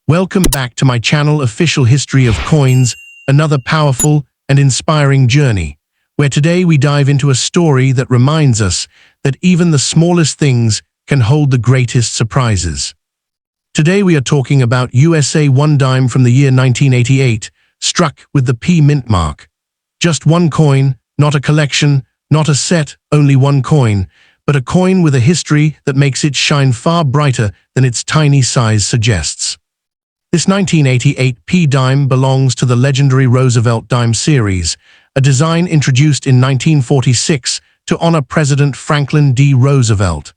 Welcome back to my channel Official History of Coins, another powerful and inspiring journey, where today we dive into a story that reminds us that even the smallest things can hold the greatest surprises. Today we are talking about USA Dime from the year 1988, struck with the P mint mark. Just one coin, not a collection, not a set, only one coin, but a coin with a history that makes it shine far brighter than its tiny size suggests. This 1988 P dime belongs to the legendary Roosevelt Dime series, a design introduced in 1946 to honor President Franklin D. Roosevelt.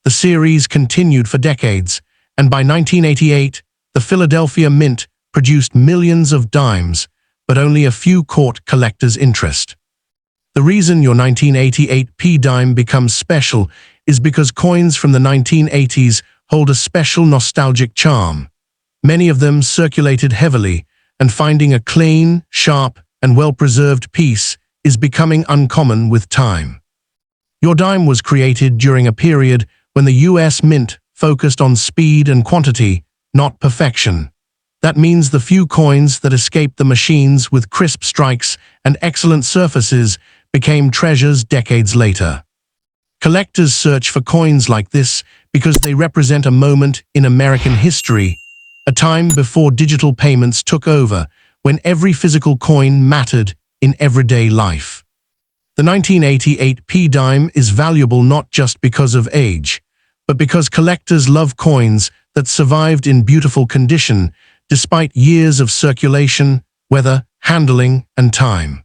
The series continued for decades, and by 1988, the Philadelphia Mint produced millions of dimes, but only a few caught collectors' interest. The reason your 1988 P dime becomes special is because coins from the 1980s hold a special nostalgic charm. Many of them circulated heavily, and finding a clean, sharp, and well-preserved piece is becoming uncommon with time. Your dime was created during a period when the US Mint focused on speed and quantity, not perfection. That means the few coins that escaped the machines with crisp strikes and excellent surfaces became treasures decades later. Collectors search for coins like this because they represent a moment in American history, a time before digital payments took over, when every physical coin mattered in everyday life. The 1988 P dime is valuable not just because of age, but because collectors love coins that survived in beautiful condition despite years of circulation, weather, handling, and time.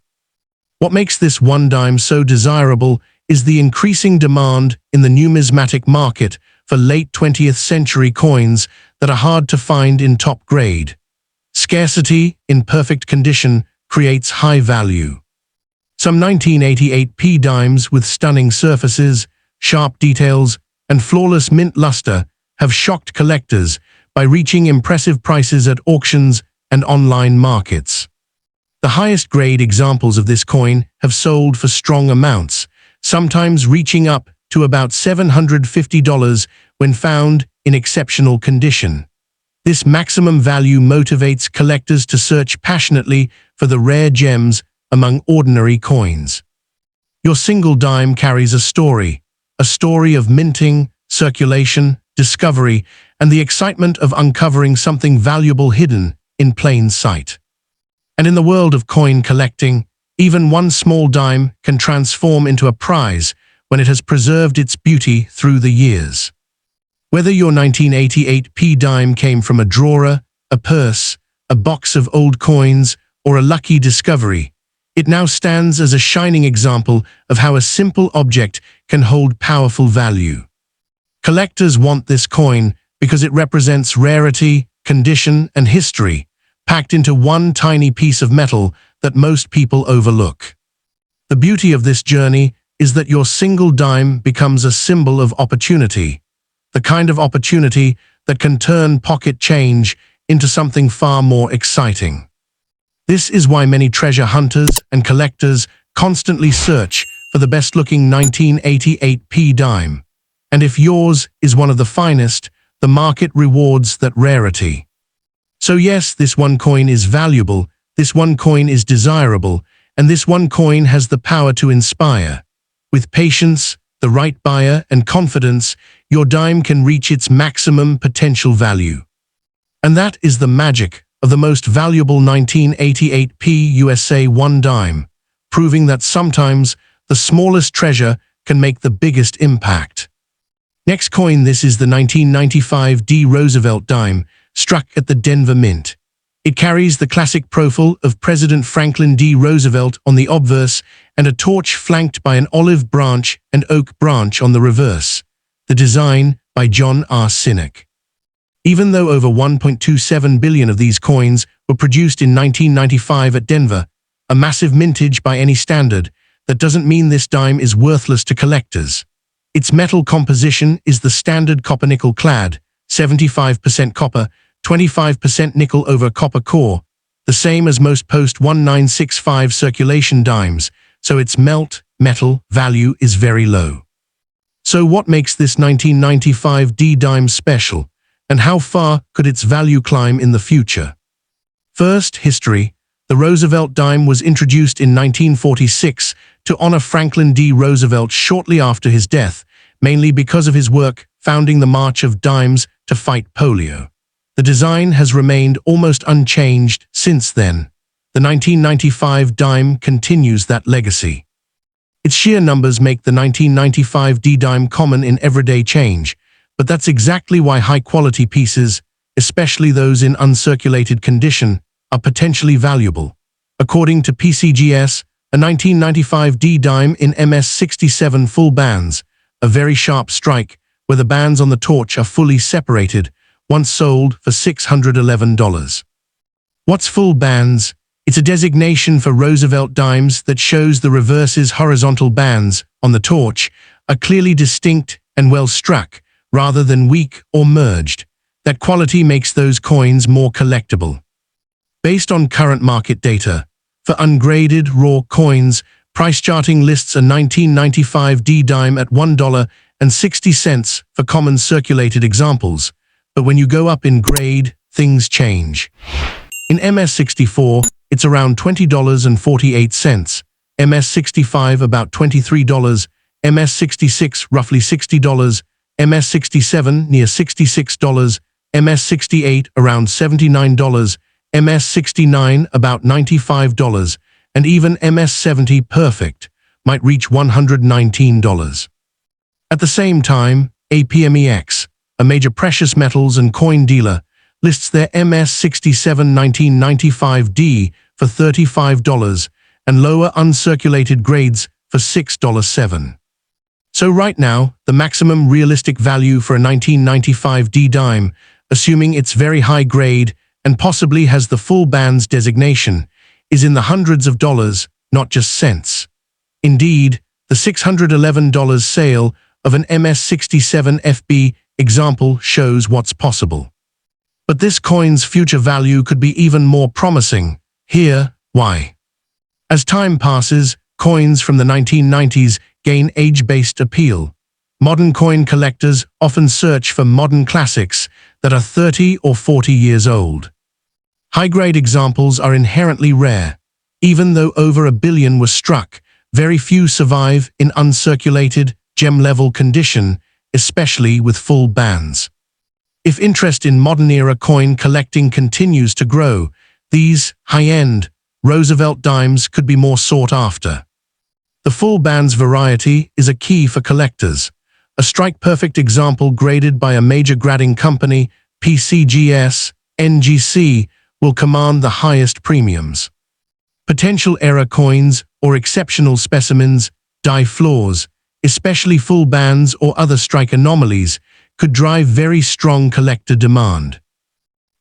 What makes this one dime so desirable is the increasing demand in the numismatic market for late 20th century coins that are hard to find in top grade. Scarcity in perfect condition creates high value. Some 1988 P dimes with stunning surfaces, sharp details, and flawless mint luster have shocked collectors by reaching impressive prices at auctions and online markets. The highest grade examples of this coin have sold for strong amounts, sometimes reaching up to about $750 when found in exceptional condition. This maximum value motivates collectors to search passionately for the rare gems among ordinary coins. Your single dime carries a story of minting, circulation, discovery, and the excitement of uncovering something valuable hidden in plain sight. And in the world of coin collecting, even one small dime can transform into a prize when it has preserved its beauty through the years. Whether your 1988 P dime came from a drawer, a purse, a box of old coins, or a lucky discovery, it now stands as a shining example of how a simple object can hold powerful value. Collectors want this coin because it represents rarity, condition, and history, packed into one tiny piece of metal that most people overlook. The beauty of this journey is that your single dime becomes a symbol of opportunity, the kind of opportunity that can turn pocket change into something far more exciting. This is why many treasure hunters and collectors constantly search for the best-looking 1988 P dime. And if yours is one of the finest, the market rewards that rarity. So yes, this one coin is valuable, this one coin is desirable, and this one coin has the power to inspire. With patience, the right buyer, and confidence, your dime can reach its maximum potential value. And that is the magic of the most valuable 1988 P USA dime, proving that sometimes the smallest treasure can make the biggest impact. Next coin, this is the 1995 D Roosevelt Dime, struck at the Denver Mint. It carries the classic profile of President Franklin D. Roosevelt on the obverse and a torch flanked by an olive branch and oak branch on the reverse. The design by John R. Sinek. Even though over 1.27 billion of these coins were produced in 1995 at Denver, a massive mintage by any standard, that doesn't mean this dime is worthless to collectors. Its metal composition is the standard copper-nickel clad, 75% copper, 25% nickel over copper core, the same as most post-1965 circulation dimes, so its metal value is very low. So what makes this 1995 D dime special? and how far could its value climb in the future? First, history. The Roosevelt Dime was introduced in 1946 to honor Franklin D. Roosevelt shortly after his death, mainly because of his work founding the March of Dimes to fight polio. The design has remained almost unchanged since then. The 1995 dime continues that legacy. Its sheer numbers make the 1995 D-dime common in everyday change, but that's exactly why high-quality pieces, especially those in uncirculated condition, are potentially valuable. According to PCGS, a 1995 D-dime in MS67 full bands, a very sharp strike, where the bands on the torch are fully separated, once sold for $611. What's full bands? It's a designation for Roosevelt dimes that shows the reverse's horizontal bands on the torch are clearly distinct and well struck, rather than weak or merged. That quality makes those coins more collectible. Based on current market data, for ungraded raw coins, price charting lists a 1995 D-dime at $1.60 for common circulated examples, but when you go up in grade, things change. In MS64, it's around $20.48, MS65 about $23, MS66 roughly $60, MS67 near $66, MS68 around $79, MS69 about $95, and even MS70 perfect might reach $119. At the same time, APMEX, a major precious metals and coin dealer, lists their MS67 1995D for $35 and lower uncirculated grades for $6.07. So right now, the maximum realistic value for a 1995 D-dime, assuming it's very high grade and possibly has the full bands designation, is in the hundreds of dollars, not just cents. Indeed, the $611 sale of an MS67 FB example shows what's possible. But this coin's future value could be even more promising. Here, why? As time passes, coins from the 1990s gain age-based appeal. Modern coin collectors often search for modern classics that are 30 or 40 years old. High-grade examples are inherently rare. Even though over 1 billion were struck, very few survive in uncirculated, gem-level condition, especially with full bands. If interest in modern-era coin collecting continues to grow, these high-end Roosevelt dimes could be more sought after. The full bands variety is a key for collectors. A strike-perfect example graded by a major grading company, PCGS, NGC, will command the highest premiums. Potential error coins or exceptional specimens, die flaws, especially full bands or other strike anomalies, could drive very strong collector demand.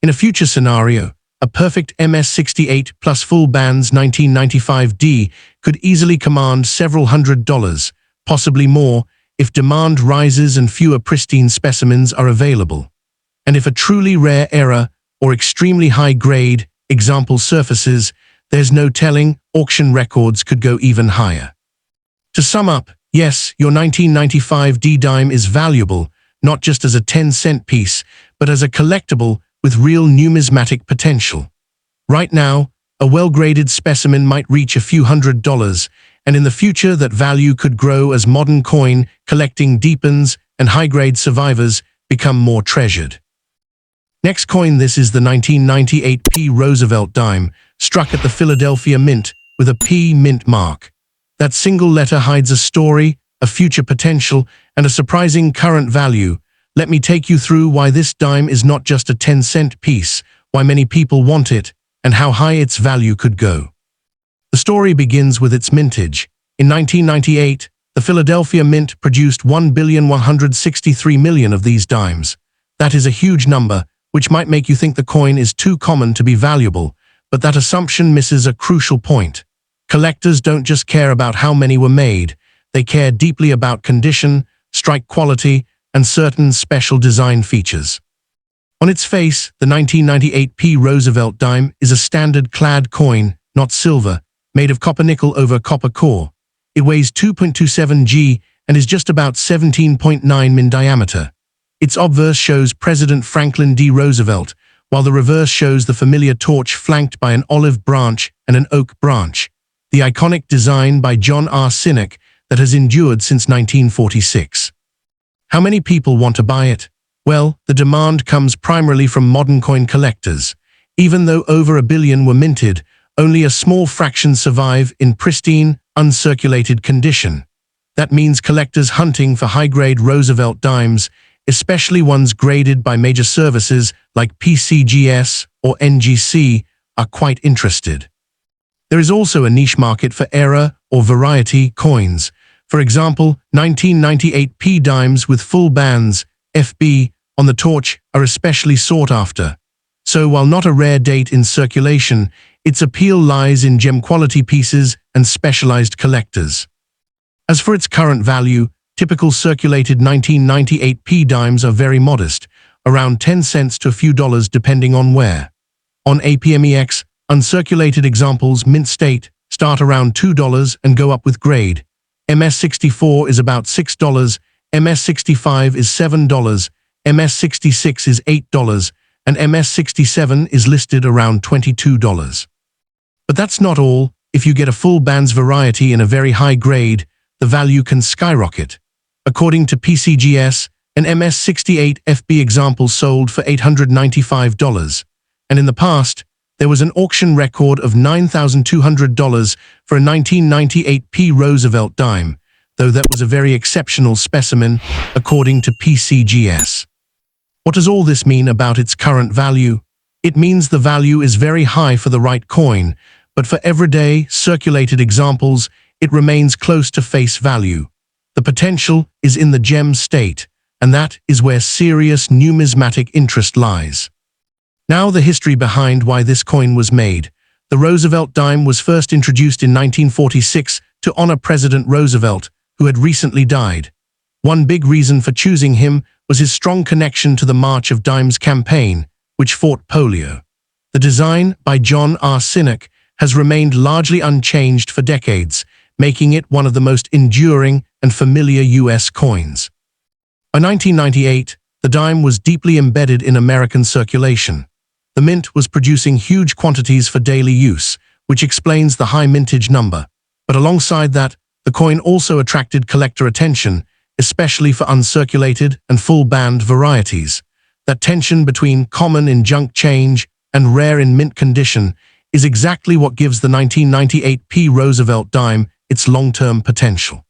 In a future scenario, a perfect MS68 plus full bands 1995D could easily command several $100s, possibly more, if demand rises and fewer pristine specimens are available. And if a truly rare error or extremely high-grade example surfaces, there's no telling, auction records could go even higher. To sum up, yes, your 1995 D-dime is valuable, not just as a 10-cent piece, but as a collectible with real numismatic potential. Right now, a well-graded specimen might reach a few $100s, and in the future that value could grow as modern coin collecting deepens and high-grade survivors become more treasured. Next coin, this is the 1998 P. Roosevelt Dime, struck at the Philadelphia Mint with a P mint mark. That single letter hides a story, a future potential, and a surprising current value. Let me take you through why this dime is not just a 10-cent piece, why many people want it, and how high its value could go. The story begins with its mintage. In 1998, the Philadelphia Mint produced 1,163,000,000 of these dimes. That is a huge number, which might make you think the coin is too common to be valuable, but that assumption misses a crucial point. Collectors don't just care about how many were made, they care deeply about condition, strike quality, and certain special design features. On its face, the 1998 P. Roosevelt Dime is a standard clad coin, not silver, made of copper-nickel over copper core. It weighs 2.27 g and is just about 17.9 in diameter. Its obverse shows President Franklin D. Roosevelt, while the reverse shows the familiar torch flanked by an olive branch and an oak branch, the iconic design by John R. Sinek that has endured since 1946. How many people want to buy it? Well, the demand comes primarily from modern coin collectors. Even though over 1 billion were minted, only a small fraction survive in pristine, uncirculated condition. That means collectors hunting for high-grade Roosevelt dimes, especially ones graded by major services like PCGS or NGC, are quite interested. There is also a niche market for era or variety coins. For example, 1998 P dimes with full bands, FB, on the torch are especially sought after. So while not a rare date in circulation, its appeal lies in gem-quality pieces and specialized collectors. As for its current value, typical circulated 1998 P dimes are very modest, around 10 cents to a few dollars depending on where. On APMEX, uncirculated examples mint state start around $2 and go up with grade. MS64 is about $6, MS65 is $7, MS66 is $8, and MS67 is listed around $22. But that's not all. If you get a full bands variety in a very high grade, the value can skyrocket. According to PCGS, an MS68 FB example sold for $895, and in the past, there was an auction record of $9,200 for a 1998 P Roosevelt dime, though that was a very exceptional specimen, according to PCGS. What does all this mean about its current value? It means the value is very high for the right coin, but for everyday, circulated examples, it remains close to face value. The potential is in the gem state, and that is where serious numismatic interest lies. Now the history behind why this coin was made. The Roosevelt dime was first introduced in 1946 to honor President Roosevelt, who had recently died. One big reason for choosing him was his strong connection to the March of Dimes campaign, which fought polio. The design, by John R. Sinek, has remained largely unchanged for decades, making it one of the most enduring and familiar U.S. coins. By 1998, the dime was deeply embedded in American circulation. The mint was producing huge quantities for daily use, which explains the high mintage number. But alongside that, the coin also attracted collector attention, especially for uncirculated and full-band varieties. That tension between common in junk change and rare in mint condition is exactly what gives the 1998 P Roosevelt dime its long-term potential.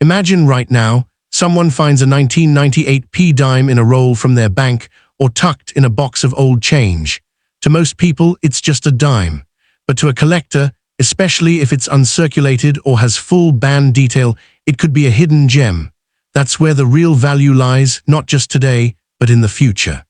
Imagine right now, someone finds a 1998 P dime in a roll from their bank or tucked in a box of old change. To most people, it's just a dime. But to a collector, especially if it's uncirculated or has full band detail, it could be a hidden gem. That's where the real value lies, not just today, but in the future.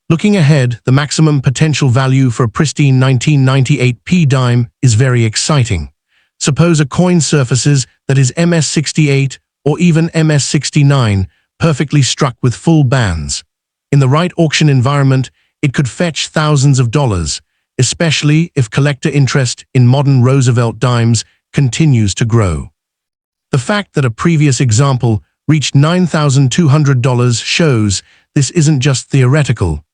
Looking ahead, the maximum potential value for a pristine 1998 P dime is very exciting. Suppose a coin surfaces that is MS68 or even MS69, perfectly struck with full bands. In the right auction environment, it could fetch thousands of dollars, especially if collector interest in modern Roosevelt dimes continues to grow. The fact that a previous example reached $9,200 shows this isn't just theoretical.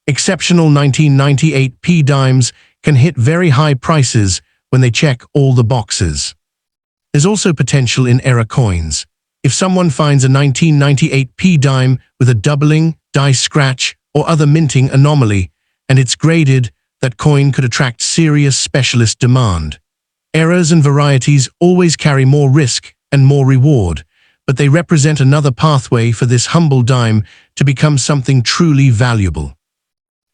Exceptional 1998 P dimes can hit very high prices when they check all the boxes. There's also potential in era coins. If someone finds a 1998 P dime with a doubling, die scratch, or other minting anomaly, and it's graded, that coin could attract serious specialist demand. Eras and varieties always carry more risk and more reward, but they represent another pathway for this humble dime to become something truly valuable.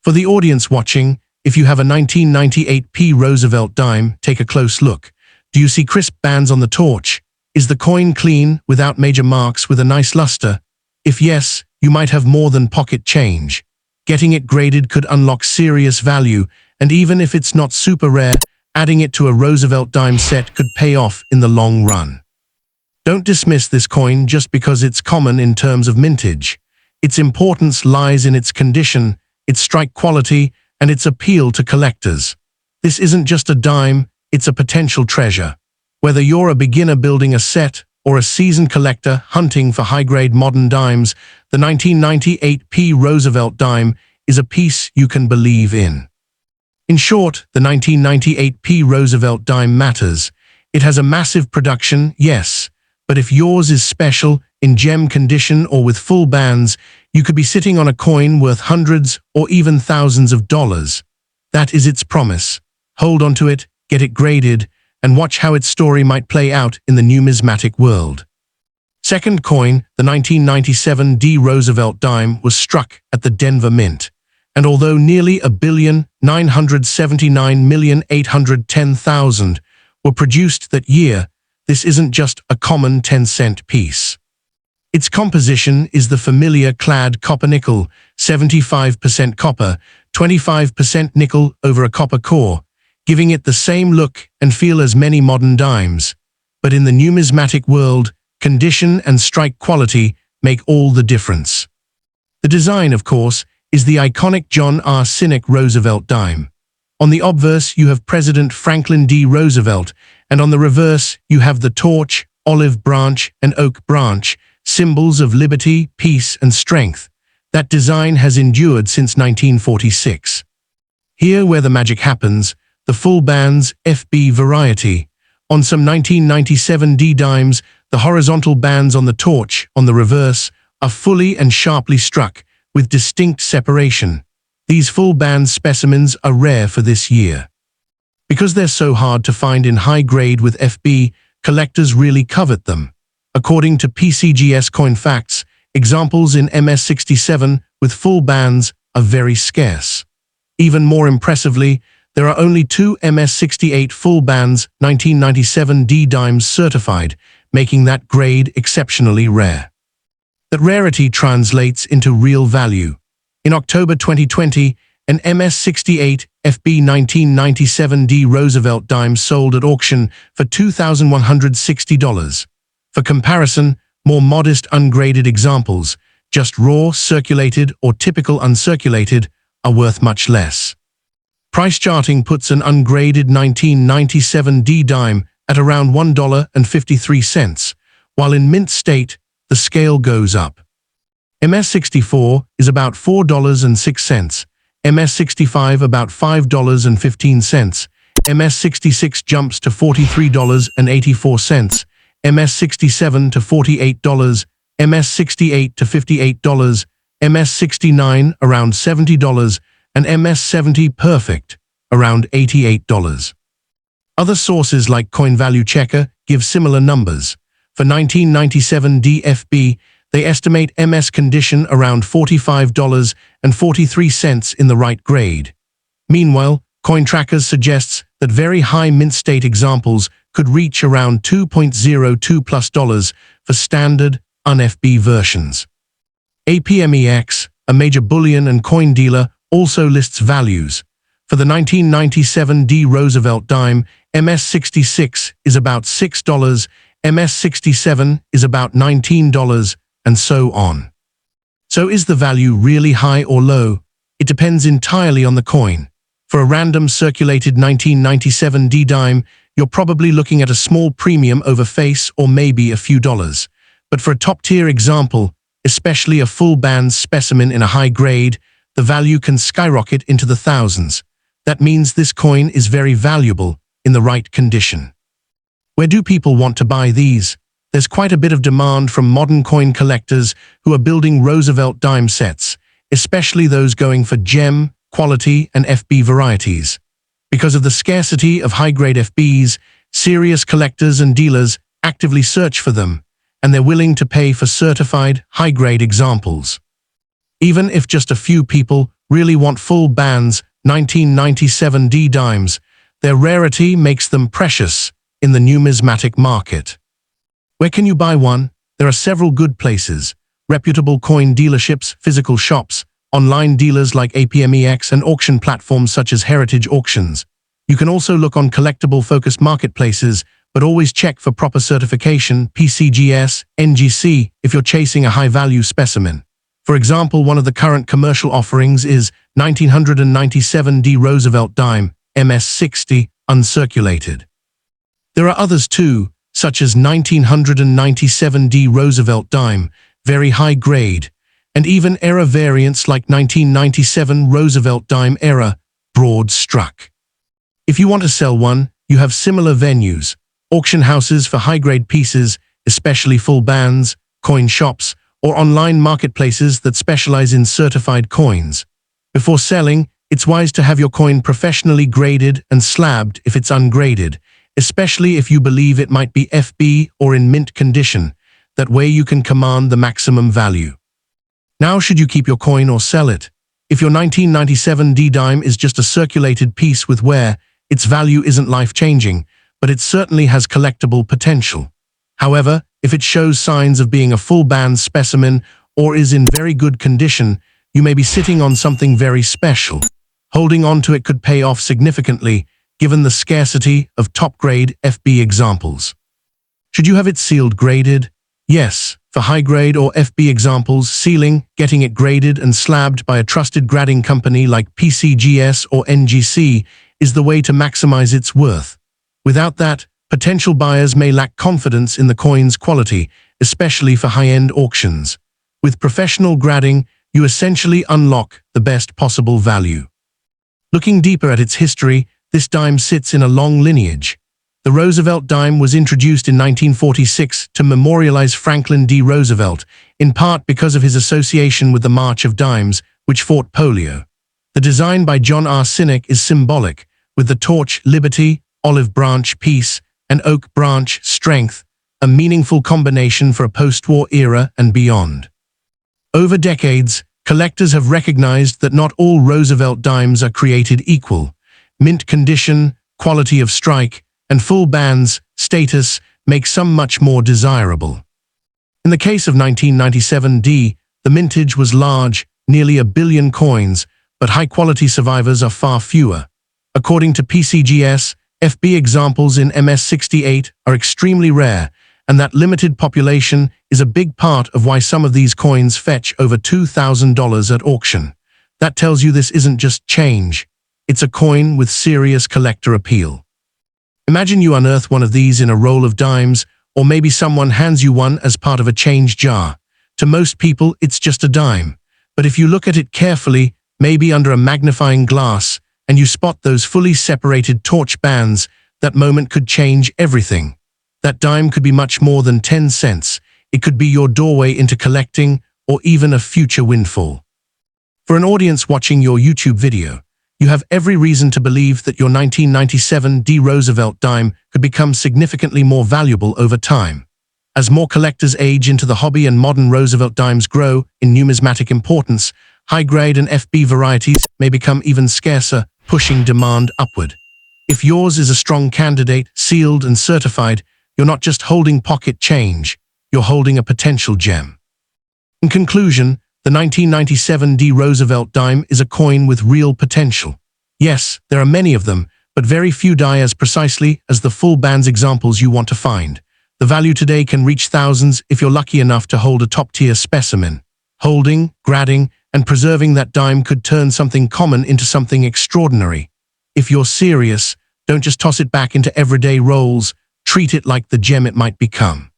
For the audience watching, if you have a 1998 P Roosevelt dime, take a close look. Do you see crisp bands on the torch? Is the coin clean, without major marks, with a nice luster? If yes, you might have more than pocket change. Getting it graded could unlock serious value, and even if it's not super rare, adding it to a Roosevelt dime set could pay off in the long run. Don't dismiss this coin just because it's common in terms of mintage. Its importance lies in its condition, its strike quality, and its appeal to collectors. This isn't just a dime, it's a potential treasure. Whether you're a beginner building a set or a seasoned collector hunting for high-grade modern dimes, the 1998 P. Roosevelt Dime is a piece you can believe in. In short, the 1998 P. Roosevelt Dime matters. It has a massive production, yes, but if yours is special, in gem condition or with full bands, you could be sitting on a coin worth hundreds or even thousands of dollars. That is its promise. Hold on to it, get it graded, and watch how its story might play out in the numismatic world. Second coin, the 1997 D. Roosevelt Dime, was struck at the Denver Mint, and although nearly 1,979,810,000 were produced that year, this isn't just a common 10-cent piece. Its composition is the familiar clad copper-nickel, 75% copper, 25% nickel over a copper core, giving it the same look and feel as many modern dimes. But in the numismatic world, condition and strike quality make all the difference. The design, of course, is the iconic John R. Cinnick Roosevelt Dime. On the obverse, you have President Franklin D. Roosevelt, and on the reverse, you have the torch, olive branch, and oak branch, symbols of liberty, peace, and strength. That design has endured since 1946. Here where the magic happens, the full bands FB variety. On some 1997 D dimes, the horizontal bands on the torch, on the reverse, are fully and sharply struck, with distinct separation. These full band specimens are rare for this year. Because they're so hard to find in high grade with FB, collectors really covet them. According to PCGS Coin Facts, examples in MS67 with full bands are very scarce. Even more impressively, there are only 2 MS68 full bands 1997 D dimes certified, making that grade exceptionally rare. That rarity translates into real value. In October 2020, an MS68 FB 1997 D Roosevelt Dime sold at auction for $2,160. For comparison, more modest ungraded examples, just raw, circulated, or typical uncirculated, are worth much less. Price charting puts an ungraded 1997 D dime at around $1.53, while in mint state, the scale goes up. MS64 is about $4.06, MS65 about $5.15, MS66 jumps to $43.84, MS67 to $48, MS68 to $58, MS69 around $70, and MS70 perfect around $88. Other sources like coinvalue checker give similar numbers. For 1997 DFB, they estimate MS condition around $45.43 in the right grade. Meanwhile, CoinTrackers suggests that very high mint state examples could reach around $2.02+ for standard, un-FB versions. APMEX, a major bullion and coin dealer, also lists values. For the 1997 D Roosevelt Dime, MS66 is about $6, MS67 is about $19, and so on. So is the value really high or low? It depends entirely on the coin. For a random circulated 1997 D dime, you're probably looking at a small premium over face or maybe a few dollars. But for a top-tier example, especially a full-band specimen in a high grade, the value can skyrocket into the thousands. That means this coin is very valuable in the right condition. Where do people want to buy these? There's quite a bit of demand from modern coin collectors who are building Roosevelt dime sets, especially those going for gem, quality, and FB varieties. Because of the scarcity of high-grade FBs, serious collectors and dealers actively search for them, and they're willing to pay for certified, high-grade examples. Even if just a few people really want full bands 1997 D dimes, their rarity makes them precious in the numismatic market. Where can you buy one? There are several good places: reputable coin dealerships, physical shops, online dealers like APMEX, and auction platforms such as Heritage Auctions. You can also look on collectible-focused marketplaces, but always check for proper certification, PCGS, NGC, if you're chasing a high-value specimen. For example, one of the current commercial offerings is 1997 D Roosevelt Dime, MS60, uncirculated. There are others too, such as 1997 Roosevelt Dime, very high grade, and even error variants like 1997 Roosevelt Dime error, broad struck. If you want to sell one, you have similar venues, auction houses for high-grade pieces, especially full bands, coin shops, or online marketplaces that specialize in certified coins. Before selling, it's wise to have your coin professionally graded and slabbed if it's ungraded, especially if you believe it might be FB or in mint condition. That way you can command the maximum value. Now, should you keep your coin or sell it? If your 1997 dime is just a circulated piece with wear, its value isn't life-changing, but it certainly has collectible potential. However, if it shows signs of being a full-band specimen or is in very good condition, you may be sitting on something very special. Holding on to it could pay off significantly, given the scarcity of top-grade FB examples. Should you have it sealed graded? Yes, for high-grade or FB examples, sealing, getting it graded and slabbed by a trusted grading company like PCGS or NGC is the way to maximize its worth. Without that, potential buyers may lack confidence in the coin's quality, especially for high-end auctions. With professional grading, you essentially unlock the best possible value. Looking deeper at its history, this dime sits in a long lineage. The Roosevelt dime was introduced in 1946 to memorialize Franklin D. Roosevelt, in part because of his association with the March of Dimes, which fought polio. The design by John R. Sinek is symbolic, with the torch liberty, olive branch peace, and oak branch strength, a meaningful combination for a post-war era and beyond. Over decades, collectors have recognized that not all Roosevelt dimes are created equal. Mint condition, quality of strike, and full bands status make some much more desirable. In the case of 1997 D, the mintage was large, nearly 1 billion coins, but high-quality survivors are far fewer. According to PCGS, FB examples in MS68 are extremely rare, and that limited population is a big part of why some of these coins fetch over $2,000 at auction. That tells you this isn't just change. It's a coin with serious collector appeal. Imagine you unearth one of these in a roll of dimes, or maybe someone hands you one as part of a change jar. To most people, it's just a dime. But if you look at it carefully, maybe under a magnifying glass, and you spot those fully separated torch bands, that moment could change everything. That dime could be much more than 10 cents. It could be your doorway into collecting, or even a future windfall. For an audience watching your YouTube video, you have every reason to believe that your 1997 Roosevelt dime could become significantly more valuable over time. As more collectors age into the hobby and modern Roosevelt dimes grow in numismatic importance, high-grade and FB varieties may become even scarcer, pushing demand upward. If yours is a strong candidate, sealed and certified, you're not just holding pocket change, you're holding a potential gem. In conclusion, the 1997 Roosevelt dime is a coin with real potential. Yes, there are many of them, but very few die as precisely as the full bands examples you want to find. The value today can reach thousands if you're lucky enough to hold a top-tier specimen. Holding, grading, and preserving that dime could turn something common into something extraordinary. If you're serious, don't just toss it back into everyday rolls, treat it like the gem it might become.